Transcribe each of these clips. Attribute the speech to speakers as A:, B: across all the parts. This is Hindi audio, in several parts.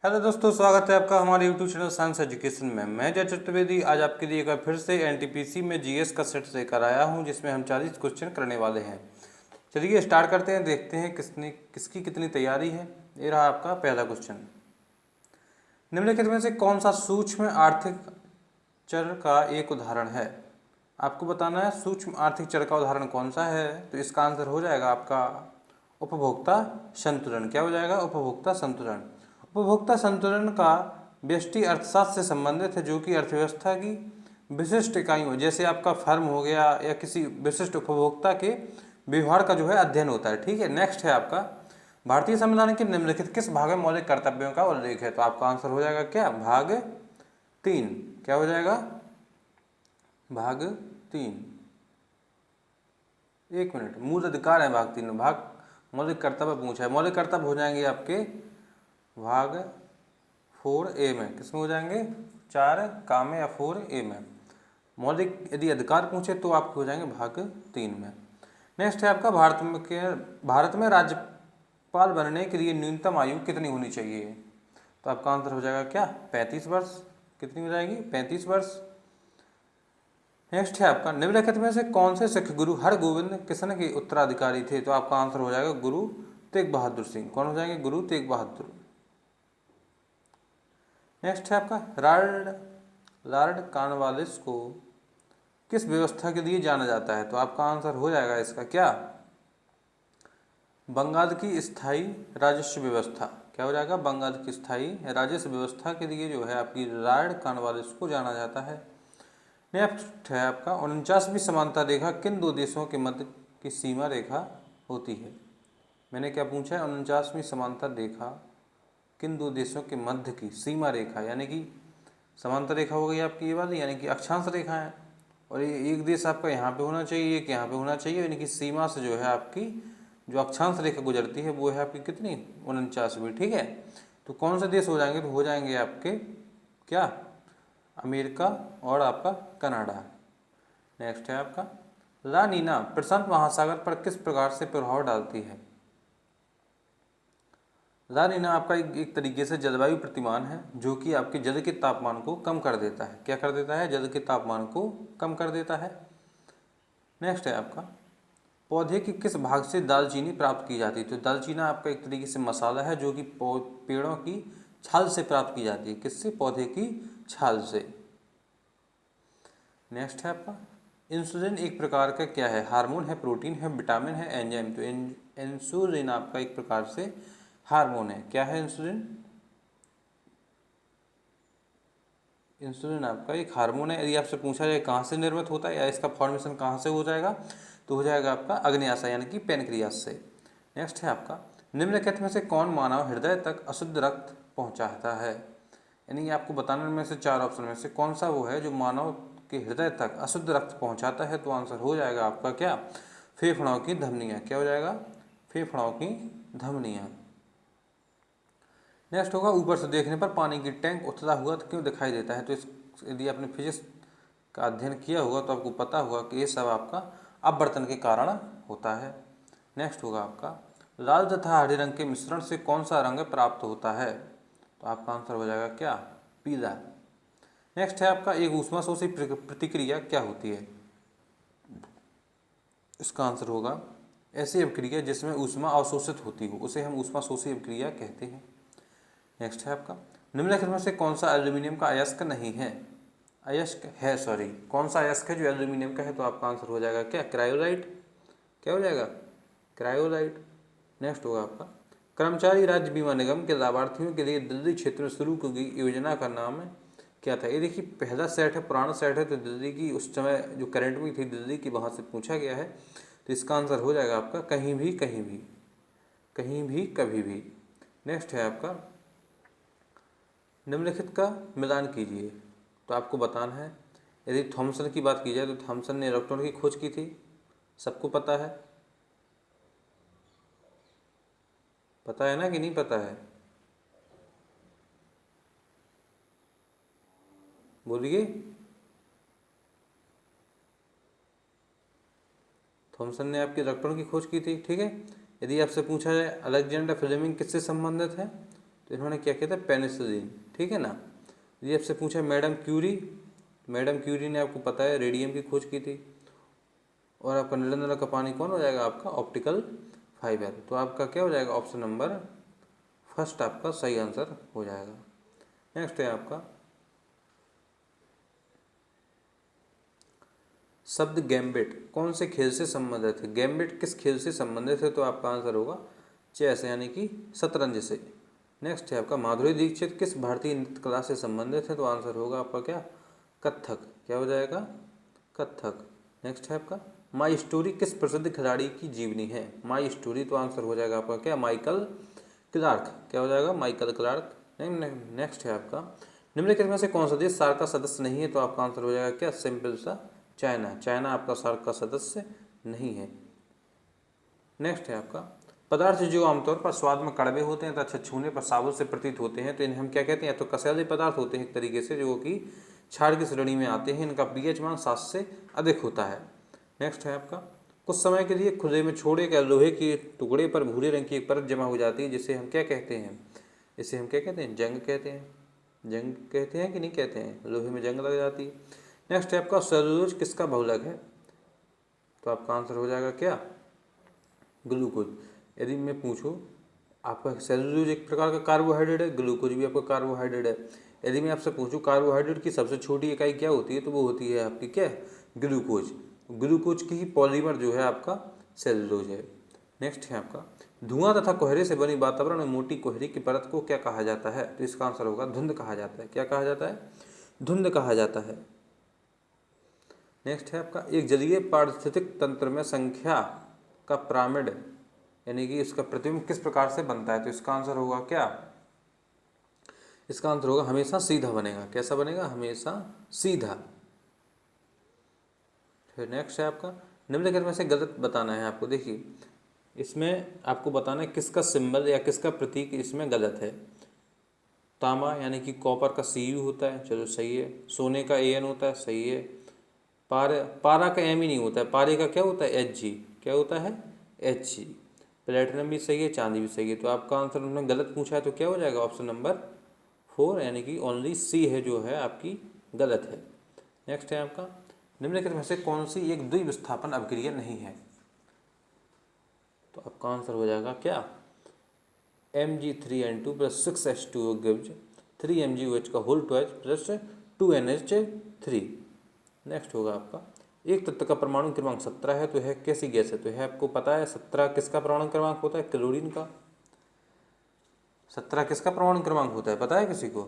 A: हेलो दोस्तों, स्वागत है आपका हमारे यूट्यूब चैनल साइंस एजुकेशन में। मैं जय चतुर्वेदी आज आपके लिए एक बार फिर से एनटीपीसी में जीएस का सेट लेकर आया हूं, जिसमें हम 40 क्वेश्चन करने वाले हैं। चलिए स्टार्ट करते हैं, देखते हैं किसकी कितनी तैयारी है। ये रहा आपका पहला क्वेश्चन। निम्नलिखित में से कौन सा सूक्ष्म आर्थिक चर का एक उदाहरण है? आपको बताना है सूक्ष्म आर्थिक चर का उदाहरण कौन सा है। तो इसका आंसर हो जाएगा आपका उपभोक्ता संतुलन। क्या हो जाएगा? उपभोक्ता संतुलन। उपभोक्ता संतुलन का व्यष्टि अर्थशास्त्र से संबंधित है, जो कि अर्थव्यवस्था की विशिष्ट इकाइयों जैसे आपका फर्म हो गया या किसी विशिष्ट उपभोक्ता के व्यवहार का जो है अध्ययन होता है। ठीक है, नेक्स्ट है आपका भारतीय संविधान के निम्नलिखित किस भाग में मौलिक कर्तव्यों का उल्लेख है? तो आपका आंसर हो जाएगा क्या? भाग 3। क्या हो जाएगा? भाग 3। एक मिनट, मूल अधिकार है भाग 3 में। भाग मौलिक कर्तव्य पूछा है। मौलिक कर्तव्य हो जाएंगे आपके भाग 4A में। किसमें हो जाएंगे? 4 का में या 4A में। मौलिक यदि अधिकार पूछे तो आपके हो जाएंगे भाग 3 में। नेक्स्ट है आपका भारत में राज्यपाल बनने के लिए न्यूनतम आयु कितनी होनी चाहिए? तो आपका आंसर हो जाएगा क्या? 35 वर्ष। कितनी हो जाएगी? 35 वर्ष। नेक्स्ट है आपका निम्नलिखित में से कौन से सिख गुरु हरगोविंद किशन के उत्तराधिकारी थे? तो आपका आंसर हो जाएगा गुरु तेग बहादुर सिंह। कौन हो जाएंगे? गुरु तेग बहादुर। नेक्स्ट है आपका लॉर्ड कॉर्नवालिस को किस व्यवस्था के लिए जाना जाता है? तो आपका आंसर हो जाएगा इसका क्या? बंगाल की स्थायी राजस्व व्यवस्था। क्या हो जाएगा? बंगाल की स्थायी राजस्व व्यवस्था के लिए जो है आपकी लॉर्ड कॉर्नवालिस को जाना जाता है। नेक्स्ट है आपका 49वीं समानता रेखा किन दो देशों के मध्य की सीमा रेखा होती है? मैंने क्या पूछा है? 49वीं समानता रेखा किन दो देशों के मध्य की सीमा रेखा, यानी कि समांतर रेखा हो गई आपकी ये वाली, यानी कि अक्षांश रेखा है। और ये एक देश आपका यहाँ पे होना चाहिए, एक यहाँ पे होना चाहिए, यानी कि सीमा से जो है आपकी जो अक्षांश रेखा गुजरती है वो है आपकी कितनी? 49वीं। ठीक है, तो कौन से देश हो जाएंगे? तो हो जाएंगे आपके क्या? अमेरिका और आपका कनाडा। नेक्स्ट है आपका ला नीना प्रशांत महासागर पर किस प्रकार से प्रभाव डालती है? ला नीना आपका एक तरीके से जलवायु प्रतिमान है, जो कि आपके जल के तापमान को कम कर देता है। क्या कर देता है? जल के तापमान को कम कर देता है। नेक्स्ट है आपका पौधे के किस भाग से दालचीनी प्राप्त की जाती है? तो दालचीना आपका एक तरीके से मसाला है, जो कि पेड़ों की छाल से प्राप्त की जाती है। किससे? पौधे की छाल से। नेक्स्ट है आपका इंसुलिन एक प्रकार का क्या है? हार्मोन है, प्रोटीन है, विटामिन है, एंजाइम? तो इंसुलिन आपका एक प्रकार से हार्मोन है। क्या है इंसुलिन? इंसुलिन आपका एक हार्मोन है। यदि आपसे पूछा जाए कहाँ से निर्मित होता है या इसका फॉर्मेशन कहाँ से हो जाएगा, तो हो जाएगा आपका अग्न्याशय यानी कि पेनक्रियास से। नेक्स्ट है आपका निम्नलिखित में से कौन मानव हृदय तक अशुद्ध रक्त पहुँचाता है? यानी आपको बताने में से 4 ऑप्शन में से कौन सा वो है जो मानव के हृदय तक अशुद्ध रक्त पहुँचाता है? तो आंसर हो जाएगा आपका क्या? फेफड़ों की धमनियाँ। क्या हो जाएगा? फेफड़ों की धमनियाँ। नेक्स्ट होगा ऊपर से देखने पर पानी की टैंक उथला हुआ क्यों दिखाई देता है? तो इस यदि आपने फिजिक्स का अध्ययन किया होगा तो आपको पता होगा कि ये सब आपका अपवर्तन के कारण होता है। नेक्स्ट होगा आपका लाल तथा हरे रंग के मिश्रण से कौन सा रंग प्राप्त होता है? तो आपका आंसर हो जाएगा क्या? पीला। नेक्स्ट है आपका एक ऊष्माशोषी प्रतिक्रिया क्या होती है? इसका आंसर होगा ऐसी अभिक्रिया जिसमें ऊष्मा अवशोषित होती हो, उसे हम ऊष्माशोषी अभिक्रिया कहते हैं। नेक्स्ट है आपका निम्नलिखित में से कौन सा एल्यूमिनियम का अयस्क नहीं है? अयस्क है, सॉरी, कौन सा अयस्क है जो एल्यूमिनियम का है? तो आपका आंसर हो जाएगा क्या? क्रायोलाइट। क्या हो जाएगा? क्रायोलाइट। नेक्स्ट होगा आपका कर्मचारी राज्य बीमा निगम के लाभार्थियों के लिए दिल्ली क्षेत्र में शुरू की गई योजना का नाम क्या था? ये देखिए पहला सेट है, पुराना सेट है, तो दिल्ली की उस समय जो करंट में थी दिल्ली की, वहाँ से पूछा गया है। तो इसका आंसर हो जाएगा आपका कहीं भी कहीं भी, कहीं भी कभी भी। नेक्स्ट है आपका निम्नलिखित का मिलान कीजिए। तो आपको बताना है यदि थॉमसन की बात की जाए तो थॉमसन ने इलेक्ट्रॉन की खोज की थी, सबको पता है। पता है ना कि नहीं पता है? बोलिए। थॉमसन ने आपके इलेक्ट्रॉन की खोज की थी। ठीक है, यदि आपसे पूछा जाए अलेक्जेंडर फ्लेमिंग किससे संबंधित है? तो इन्होंने क्या किया था, पेनिसिलिन, ठीक है ना। ये आपसे पूछा मैडम क्यूरी, मैडम क्यूरी ने आपको पता है रेडियम की खोज की थी। और आपका नल नल का पानी कौन हो जाएगा, आपका ऑप्टिकल फाइबर। तो आपका क्या हो जाएगा, ऑप्शन नंबर फर्स्ट आपका सही आंसर हो जाएगा। नेक्स्ट है आपका शब्द गैम्बिट कौन से खेल से संबंधित है। गैम्बिट किस खेल से संबंधित है, तो आपका आंसर होगा चेस यानी कि शतरंज से। नेक्स्ट है आपका माधुरी दीक्षित किस भारतीय नृत्य कला से संबंधित है, तो आंसर होगा आपका क्या, कथक, क्या हो जाएगा, कथक। नेक्स्ट है आपका माई स्टोरी किस प्रसिद्ध खिलाड़ी की जीवनी है। माई स्टोरी, तो आंसर हो जाएगा आपका क्या, माइकल क्लार्क, क्या हो जाएगा, माइकल क्लार्क। नेक्स्ट है आपका निम्नलिखित में से कौन सा देश सार्क का सदस्य नहीं है, तो आपका आंसर हो जाएगा क्या, सिंपल सा चाइना। चाइना आपका सार्क का सदस्य नहीं है। नेक्स्ट है आपका पदार्थ जो आमतौर पर स्वाद में कड़वे होते हैं तथा छूने पर साबुत से प्रतीत होते हैं, तो इन्हें हम क्या कहते हैं, तो कसैले पदार्थ होते हैं एक तरीके से, जो कि क्षार की श्रेणी में आते हैं। इनका पीएच मान 7 से अधिक होता है। नेक्स्ट है आपका कुछ समय के लिए खुले में छोड़े गए लोहे के टुकड़े पर भूरे रंग की एक परत जमा हो जाती है, जिसे हम क्या कहते हैं, इसे हम क्या कहते हैं, जंग कहते हैं। जंग कहते हैं कि नहीं कहते हैं, लोहे में जंग लग जाती है। नेक्स्ट है आपका सेलुलोज किसका बहुलक है, तो आपका आंसर हो जाएगा क्या, ग्लूकोज। यदि मैं पूछूं आपका सेलुलोज एक प्रकार का कार्बोहाइड्रेट है, ग्लूकोज भी आपका कार्बोहाइड्रेट है। यदि मैं आपसे पूछूं कार्बोहाइड्रेट की सबसे छोटी इकाई क्या होती है, तो वो होती है आपकी क्या, ग्लूकोज। ग्लूकोज की ही पॉलीमर जो है आपका सेलुलोज है। नेक्स्ट है आपका धुआं तथा कोहरे से बनी वातावरण में मोटी कोहरे की परत को क्या कहा जाता है, तो इसका आंसर होगा धुंध कहा जाता है। क्या कहा जाता है, धुंध कहा जाता है। नेक्स्ट है आपका एक जलीय पारिस्थितिक तंत्र में संख्या का पिरामिड यानी कि इसका प्रतिबिंब किस प्रकार से बनता है, तो इसका आंसर होगा क्या, इसका आंसर होगा हमेशा सीधा बनेगा। कैसा बनेगा, हमेशा सीधा। फिर नेक्स्ट है आपका निम्नलिखित में से गलत बताना है आपको। देखिए इसमें आपको बताना है किसका सिंबल या किसका प्रतीक इसमें गलत है। तांबा यानी कि कॉपर का Cu होता है, चलो सही है। सोने का An होता है, सही है। पारा का M ही नहीं होता है, पारे का क्या होता है, Hg, क्या होता है, Hg। प्लेटिनम भी सही है, चांदी भी सही है। तो आपका आंसर उन्होंने गलत पूछा है, तो क्या हो जाएगा, ऑप्शन नंबर 4 यानी कि ओनली सी है जो है आपकी गलत है। नेक्स्ट है आपका निम्नलिखित में से कौन सी एक द्विविस्थापन अभिक्रिया नहीं है, तो आपका आंसर हो जाएगा क्या, Mg3n2 plus 6H2O gives 3MgOH का whole twice plus 2NH3। Next होगा आपका एक तत्व का परमाणु क्रमांक 17 है, तो यह कैसी गैस है, तो यह आपको पता है 17 किसका परमाणु क्रमांक होता है, क्लोरीन का। 17 किसका परमाणु क्रमांक होता है, पता है किसी को,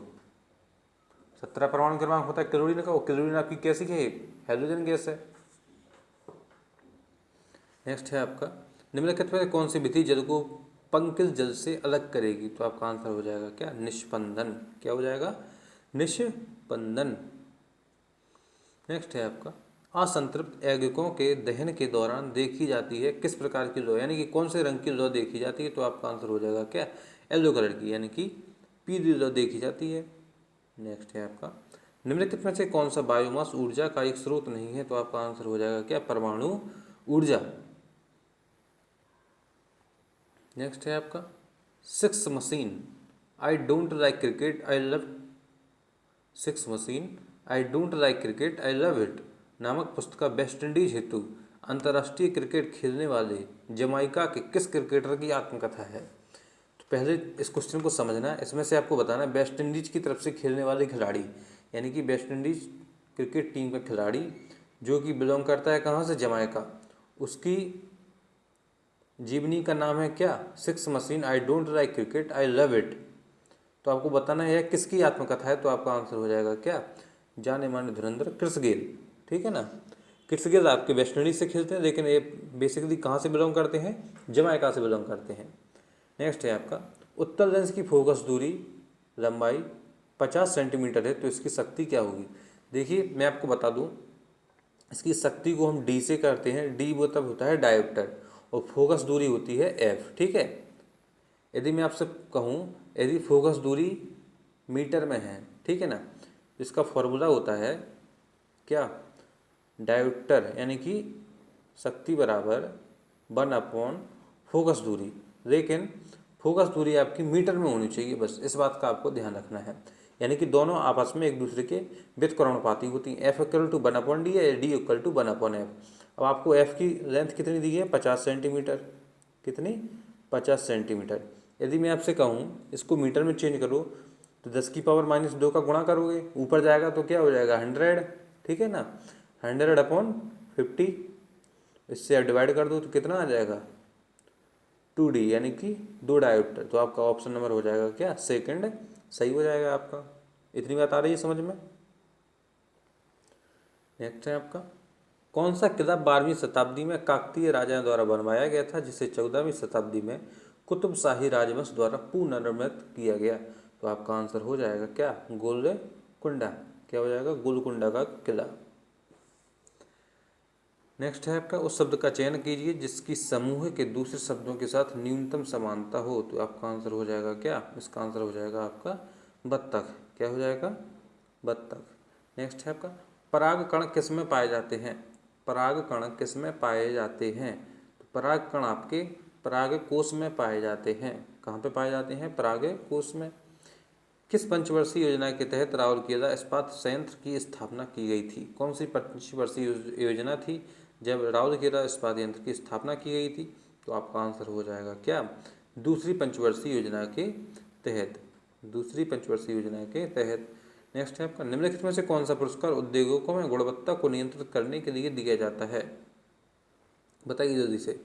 A: 17 परमाणु क्रमांक होता है क्लोरीन का। और क्लोरीन आपकी कैसी है, हाइड्रोजन गैस है। नेक्स्ट है आपका निम्नलिखित में कौन सी विधि जल को पंकिल जल से अलग करेगी, तो आपका आंसर हो जाएगा क्या, निष्पंदन। क्या हो जाएगा, निष्पंदन। नेक्स्ट है आपका असंतृप्त यौगिकों के दहन के दौरान देखी जाती है किस प्रकार की लौ, यानी कि कौन से रंग की लौ देखी जाती है, तो आपका आंसर हो जाएगा क्या, येलो कलर की यानी कि पीली लौ देखी जाती है। नेक्स्ट है आपका निम्नलिखित में से कौन सा बायोमास ऊर्जा का एक स्रोत नहीं है, तो आपका आंसर हो जाएगा क्या, परमाणु ऊर्जा। नेक्स्ट है आपका six machine I don't like cricket I love six machine I don't like cricket I love it नामक पुस्तक वेस्ट इंडीज हेतु अंतर्राष्ट्रीय क्रिकेट खेलने वाले जमाइका के किस क्रिकेटर की आत्मकथा है। तो पहले इस क्वेश्चन को समझना है, इसमें से आपको बताना है वेस्ट इंडीज की तरफ से खेलने वाले खिलाड़ी यानी कि वेस्ट इंडीज क्रिकेट टीम का खिलाड़ी जो कि बिलोंग करता है कहाँ से, जमाइका, उसकी जीवनी का नाम है क्या, six machine I don't like cricket I love it. तो आपको बताना है यह किसकी आत्मकथा है, तो आपका आंसर हो जाएगा क्या, जाने माने धुरंधर क्रिस गेल। ठीक है ना, क्रिस गेल आपके वेस्ट इंडीज से खेलते हैं, लेकिन ये बेसिकली कहाँ से बिलोंग करते हैं, जमाइका से बिलोंग करते हैं। नेक्स्ट है आपका उत्तल लेंस की फोकस दूरी लंबाई 50 सेंटीमीटर है, तो इसकी शक्ति क्या होगी। देखिए मैं आपको बता दूं, इसकी शक्ति को हम डी से करते हैं, डी वो तब होता है डायोप्टर और फोकस दूरी होती है एफ। ठीक है, यदि मैं आपसे कहूँ यदि फोकस दूरी मीटर में है, ठीक है ना, इसका फॉर्मूला होता है क्या, डायोप्टर यानी कि शक्ति बराबर 1/फोकस दूरी। लेकिन फोकस दूरी आपकी मीटर में होनी चाहिए, बस इस बात का आपको ध्यान रखना है। यानी कि दोनों आपस में एक दूसरे के व्युत्क्रमानुपाती होती हैं। एफ इक्वल टू 1/d है, डी इक्वल टू 1/f। अब आपको एफ की लेंथ कितनी दी है, 50 सेंटीमीटर। कितनी, 50 सेंटीमीटर। यदि मैं आपसे कहूँ इसको मीटर में चेंज करो तो 10⁻⁻2 का गुणा करोगे, ऊपर जाएगा तो क्या हो जाएगा, 100, ठीक है ना, 100/50। इससे आप डिवाइड कर दो तो कितना आ जाएगा, 2d, यानी कि 2 डायोप्टर। तो आपका ऑप्शन नंबर हो जाएगा क्या, सेकंड, सही हो जाएगा आपका। इतनी बात आ रही है समझ में। नेक्स्ट है आपका, कौन सा किला 12वीं शताब्दी में काकतीय राजाओं द्वारा बनवाया गया था जिसे 14वीं शताब्दी में कुतुब शाही राजवंश द्वारा पुनर्निर्मित किया गया। तो आपका आंसर हो जाएगा क्या, गोलकुंडा। क्या हो जाएगा, गोलकुंडा का किला। नेक्स्ट है आपका, उस शब्द का चयन कीजिए जिसकी समूह के दूसरे शब्दों के साथ न्यूनतम समानता हो। तो आपका आंसर हो जाएगा क्या, इसका आंसर हो जाएगा आपका बत्तख। क्या हो जाएगा, बत्तख। नेक्स्ट है आपका, पराग कण किस में पाए जाते हैं। पराग कण किस में पाए जाते हैं। तो पराग कण आपके पराग कोश में पाए जाते हैं। कहाँ पे पाए जाते हैं, पराग कोश में। किस पंचवर्षीय योजना के तहत राउरकेला इस्पात संयंत्र की स्थापना की गई थी। कौन सी पंचवर्षीय योजना थी जब राउरकेला इस्पात यंत्र की स्थापना की गई थी। तो आपका आंसर हो जाएगा क्या, दूसरी पंचवर्षीय योजना के तहत। दूसरी पंचवर्षीय योजना के तहत। नेक्स्ट है आपका, निम्नलिखित में से कौन सा पुरस्कार उद्योगों में गुणवत्ता को नियंत्रित करने के लिए दिया जाता है। बताइए जल्दी से।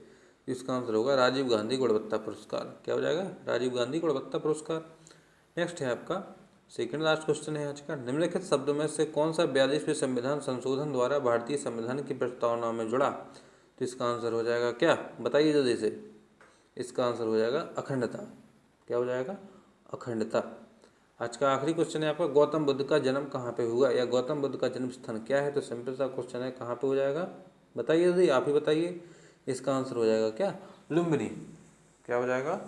A: इसका आंसर होगा राजीव गांधी गुणवत्ता पुरस्कार। क्या हो जाएगा, राजीव गांधी गुणवत्ता पुरस्कार। नेक्स्ट है आपका, सेकंड लास्ट क्वेश्चन है आज का, निम्नलिखित शब्दों में से कौन सा 42वें संविधान संशोधन द्वारा भारतीय संविधान की प्रस्तावना में जुड़ा। तो इसका आंसर हो जाएगा क्या, बताइए जल्दी से। इसका आंसर हो जाएगा अखंडता। क्या हो जाएगा, अखंडता। आज का आखिरी क्वेश्चन है आपका, गौतम बुद्ध का जन्म कहाँ पे हुआ, या गौतम बुद्ध का जन्म स्थान क्या है। तो सिंपल सा क्वेश्चन है, कहाँ पे हो जाएगा, बताइए जल्दी, आप ही बताइए। इसका आंसर हो जाएगा क्या, लुम्बिनी। क्या हो जाएगा,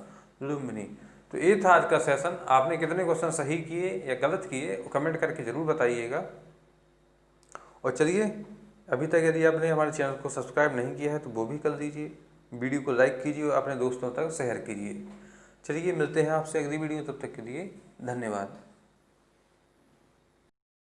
A: लुम्बिनी। तो ये था आज का सेशन। आपने कितने क्वेश्चन सही किए या गलत किए कमेंट करके ज़रूर बताइएगा। और चलिए, अभी तक यदि आपने हमारे चैनल को सब्सक्राइब नहीं किया है तो वो भी कर दीजिए, वीडियो को लाइक कीजिए और अपने दोस्तों तक शेयर कीजिए। चलिए, मिलते हैं आपसे अगली वीडियो, तब तक के लिए धन्यवाद।